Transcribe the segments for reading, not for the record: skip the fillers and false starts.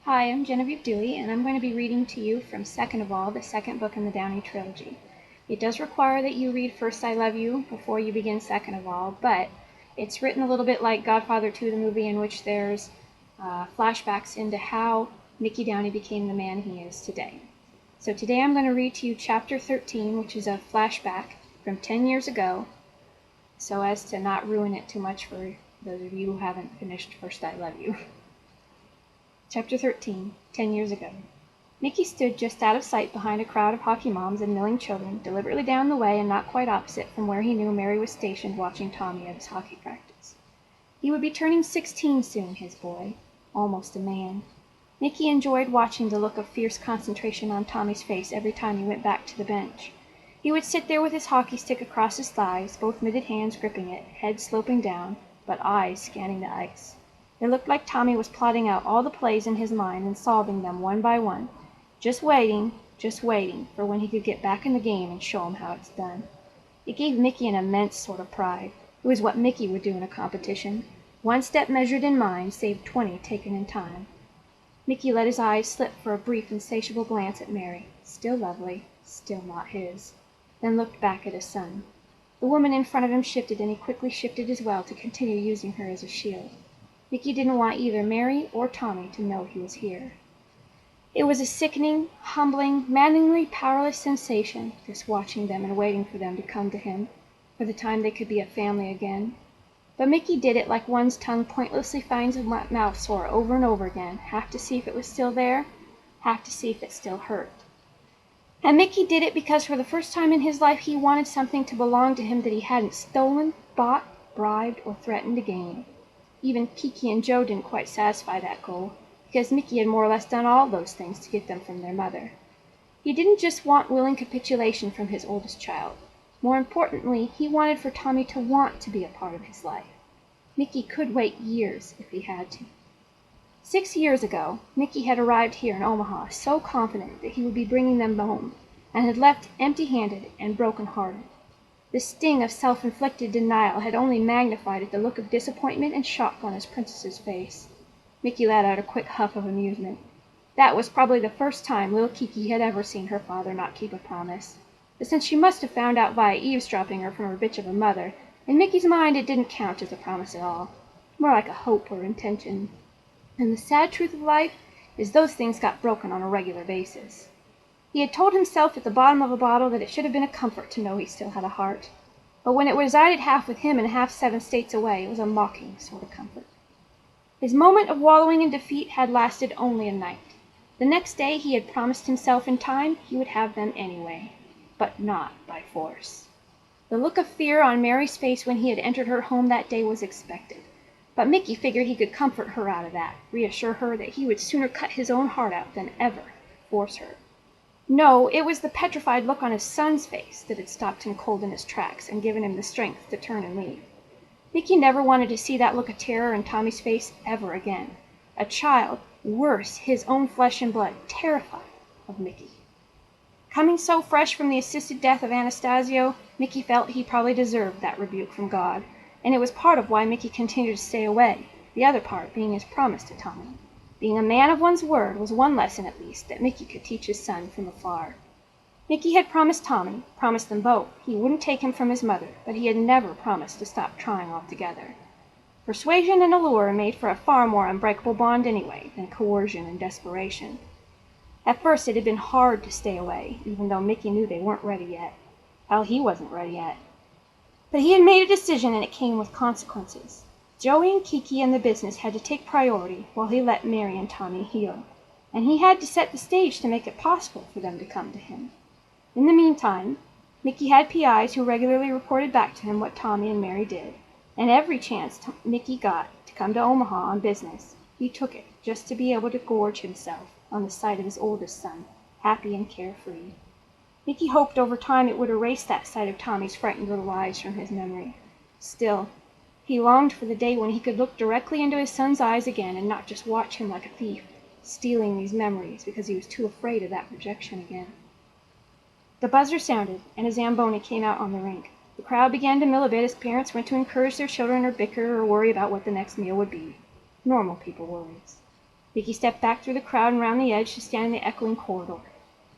Hi, I'm Genevieve Dewey, and I'm going to be reading to you from Second of All, the second book in the Downey Trilogy. It does require that you read First I Love You before you begin Second of All, but it's written a little bit like Godfather 2, the movie, in which there's flashbacks into how Mickey Downey became the man he is today. So today I'm going to read to you Chapter 13, which is a flashback from 10 years ago, so as to not ruin it too much for those of you who haven't finished First I Love You. Chapter 13, 10 years ago. Mickey stood just out of sight behind a crowd of hockey moms and milling children, deliberately down the way and not quite opposite from where he knew Mary was stationed watching Tommy at his hockey practice. He would be turning 16 soon, his boy. Almost a man. Mickey enjoyed watching the look of fierce concentration on Tommy's face every time he went back to the bench. He would sit there with his hockey stick across his thighs, both mitted hands gripping it, head sloping down, but eyes scanning the ice. It looked like Tommy was plotting out all the plays in his mind and solving them one by one, just waiting for when he could get back in the game and show him how it's done. It gave Mickey an immense sort of pride. It was what Mickey would do in a competition. 1 step measured in mind saved 20 taken in time. Mickey let his eyes slip for a brief insatiable glance at Mary, still lovely, still not his, then looked back at his son. The woman in front of him shifted, and he quickly shifted as well to continue using her as a shield. Mickey didn't want either Mary or Tommy to know he was here. It was a sickening, humbling, maddeningly powerless sensation, just watching them and waiting for them to come to him, for the time they could be a family again. But Mickey did it like one's tongue pointlessly finds a mouth sore over and over again, half to see if it was still there, half to see if it still hurt. And Mickey did it because for the first time in his life he wanted something to belong to him that he hadn't stolen, bought, bribed, or threatened to gain. Even Kiki and Joe didn't quite satisfy that goal, because Mickey had more or less done all those things to get them from their mother. He didn't just want willing capitulation from his oldest child. More importantly, he wanted for Tommy to want to be a part of his life. Mickey could wait years if he had to. 6 years ago, Mickey had arrived here in Omaha so confident that he would be bringing them home, and had left empty-handed and broken-hearted. The sting of self-inflicted denial had only magnified at the look of disappointment and shock on his princess's face. Mickey let out a quick huff of amusement. That was probably the first time little Kiki had ever seen her father not keep a promise. But since she must have found out via eavesdropping her from her bitch of a mother, in Mickey's mind it didn't count as a promise at all. More like a hope or intention. And the sad truth of life is those things got broken on a regular basis. He had told himself at the bottom of a bottle that it should have been a comfort to know he still had a heart. But when it resided half with him and half 7 states away, it was a mocking sort of comfort. His moment of wallowing in defeat had lasted only a night. The next day he had promised himself in time he would have them anyway, but not by force. The look of fear on Mary's face when he had entered her home that day was expected, but Mickey figured he could comfort her out of that, reassure her that he would sooner cut his own heart out than ever force her. No, it was the petrified look on his son's face that had stopped him cold in his tracks and given him the strength to turn and leave. Mickey never wanted to see that look of terror in Tommy's face ever again. A child, worse, his own flesh and blood, terrified of Mickey. Coming so fresh from the assisted death of Anastasio, Mickey felt he probably deserved that rebuke from God, and it was part of why Mickey continued to stay away, the other part being his promise to Tommy. Being a man of one's word was one lesson at least that Mickey could teach his son from afar. Mickey had promised Tommy, promised them both, he wouldn't take him from his mother, but he had never promised to stop trying altogether. Persuasion and allure made for a far more unbreakable bond anyway than coercion and desperation. At first it had been hard to stay away, even though Mickey knew they weren't ready yet. Hell, he wasn't ready yet. But he had made a decision, and it came with consequences. Joey and Kiki and the business had to take priority while he let Mary and Tommy heal, and he had to set the stage to make it possible for them to come to him. In the meantime, Mickey had PIs who regularly reported back to him what Tommy and Mary did, and every chance Mickey got to come to Omaha on business, he took it just to be able to gorge himself on the sight of his oldest son, happy and carefree. Mickey hoped over time it would erase that sight of Tommy's frightened little eyes from his memory. Still, he longed for the day when he could look directly into his son's eyes again and not just watch him like a thief, stealing these memories because he was too afraid of that rejection again. The buzzer sounded, and a Zamboni came out on the rink. The crowd began to mill a bit as parents went to encourage their children or bicker or worry about what the next meal would be. Normal people worries. Mickey stepped back through the crowd and round the edge to stand in the echoing corridor.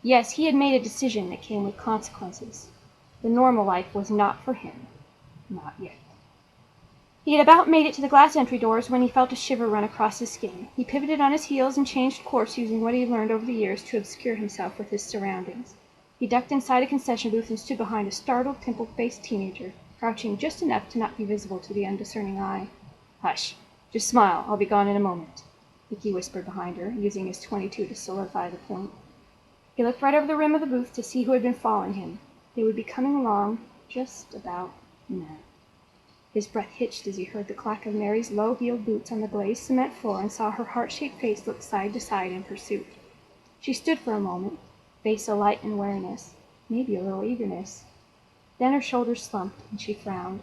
Yes, he had made a decision that came with consequences. The normal life was not for him. Not yet. He had about made it to the glass entry doors when he felt a shiver run across his skin. He pivoted on his heels and changed course using what he had learned over the years to obscure himself with his surroundings. He ducked inside a concession booth and stood behind a startled, pimple-faced teenager, crouching just enough to not be visible to the undiscerning eye. "Hush. Just smile. I'll be gone in a moment," Mickey whispered behind her, using his .22 to solidify the point. He looked right over the rim of the booth to see who had been following him. They would be coming along just about now. His breath hitched as he heard the clack of Mary's low-heeled boots on the glazed cement floor and saw her heart-shaped face look side to side in pursuit. She stood for a moment, face alight in wariness, maybe a little eagerness. Then her shoulders slumped, and she frowned.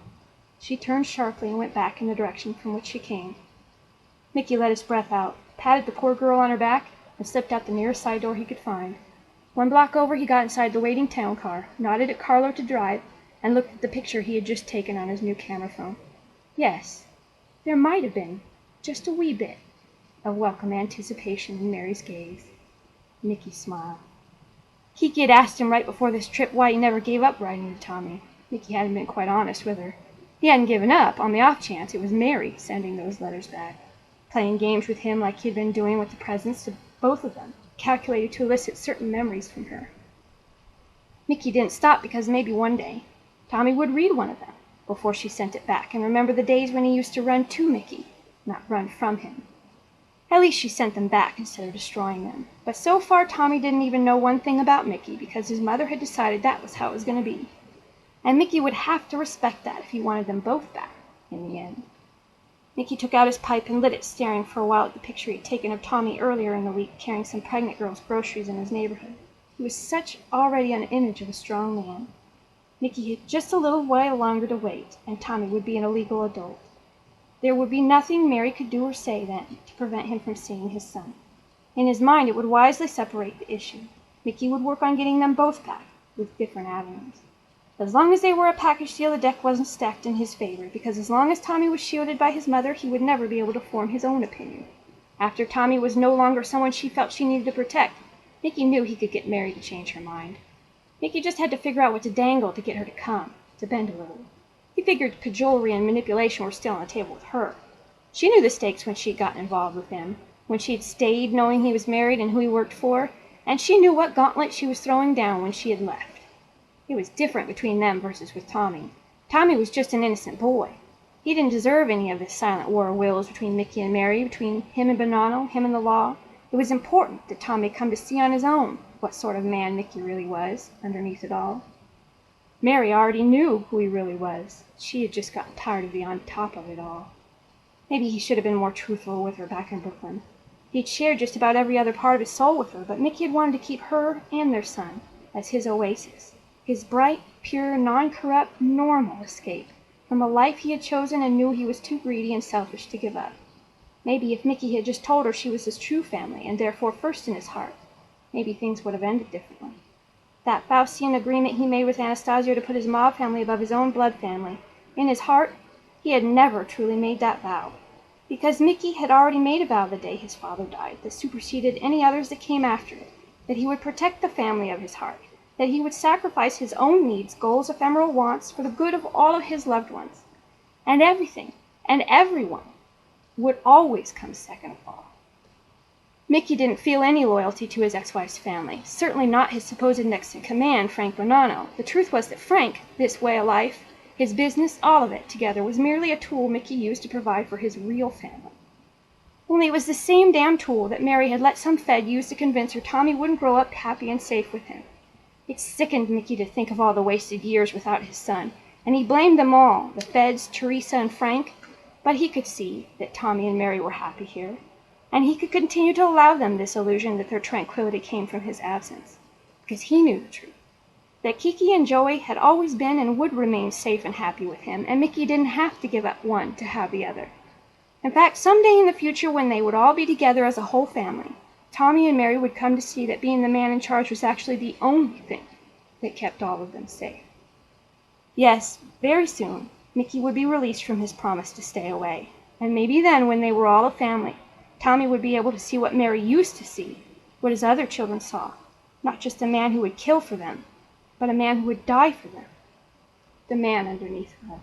She turned sharply and went back in the direction from which she came. Mickey let his breath out, patted the poor girl on her back, and slipped out the nearest side door he could find. 1 block over, he got inside the waiting town car, nodded at Carlo to drive, and looked at the picture he had just taken on his new camera phone. Yes, there might have been, just a wee bit, of welcome anticipation in Mary's gaze. Mickey smiled. Kiki had asked him right before this trip why he never gave up writing to Tommy. Mickey hadn't been quite honest with her. He hadn't given up, on the off chance it was Mary sending those letters back, playing games with him like he had been doing with the presents to both of them, calculated to elicit certain memories from her. Mickey didn't stop because maybe one day Tommy would read one of them before she sent it back and remember the days when he used to run to Mickey, not run from him. At least she sent them back instead of destroying them. But so far Tommy didn't even know one thing about Mickey because his mother had decided that was how it was going to be. And Mickey would have to respect that if he wanted them both back in the end. Mickey took out his pipe and lit it, staring for a while at the picture he had taken of Tommy earlier in the week carrying some pregnant girl's groceries in his neighborhood. He was such already an image of a strong man. Mickey had just a little while longer to wait, and Tommy would be an illegal adult. There would be nothing Mary could do or say then to prevent him from seeing his son. In his mind it would wisely separate the issue. Mickey would work on getting them both back, with different avenues. As long as they were a package deal, the deck wasn't stacked in his favor, because as long as Tommy was shielded by his mother, he would never be able to form his own opinion. After Tommy was no longer someone she felt she needed to protect, Mickey knew he could get Mary to change her mind. Mickey just had to figure out what to dangle to get her to come, to bend a little. He figured cajolery and manipulation were still on the table with her. She knew the stakes when she had gotten involved with him, when she had stayed knowing he was married and who he worked for, and she knew what gauntlet she was throwing down when she had left. It was different between them versus with Tommy. Tommy was just an innocent boy. He didn't deserve any of this silent war of wills between Mickey and Mary, between him and Bonanno, him and the law. It was important that Tommy come to see on his own what sort of man Mickey really was, underneath it all. Mary already knew who he really was. She had just gotten tired of being on top of it all. Maybe he should have been more truthful with her back in Brooklyn. He'd shared just about every other part of his soul with her, but Mickey had wanted to keep her and their son as his oasis. His bright, pure, non-corrupt, normal escape from a life he had chosen and knew he was too greedy and selfish to give up. Maybe if Mickey had just told her she was his true family and therefore first in his heart, maybe things would have ended differently. That Faustian agreement he made with Anastasio to put his mob family above his own blood family, in his heart, he had never truly made that vow. Because Mickey had already made a vow the day his father died that superseded any others that came after it, that he would protect the family of his heart, that he would sacrifice his own needs, goals, ephemeral wants for the good of all of his loved ones. And everything and everyone would always come second of all. Mickey didn't feel any loyalty to his ex-wife's family, certainly not his supposed next-in-command, Frank Bonanno. The truth was that Frank, this way of life, his business, all of it together, was merely a tool Mickey used to provide for his real family. Only it was the same damn tool that Mary had let some Fed use to convince her Tommy wouldn't grow up happy and safe with him. It sickened Mickey to think of all the wasted years without his son, and he blamed them all, the Feds, Teresa, and Frank, but he could see that Tommy and Mary were happy here, and he could continue to allow them this illusion that their tranquility came from his absence, because he knew the truth, that Kiki and Joey had always been and would remain safe and happy with him, and Mickey didn't have to give up one to have the other. In fact, someday in the future when they would all be together as a whole family, Tommy and Mary would come to see that being the man in charge was actually the only thing that kept all of them safe. Yes, very soon, Mickey would be released from his promise to stay away, and maybe then, when they were all a family, Tommy would be able to see what Mary used to see, what his other children saw, not just a man who would kill for them, but a man who would die for them. The man underneath her.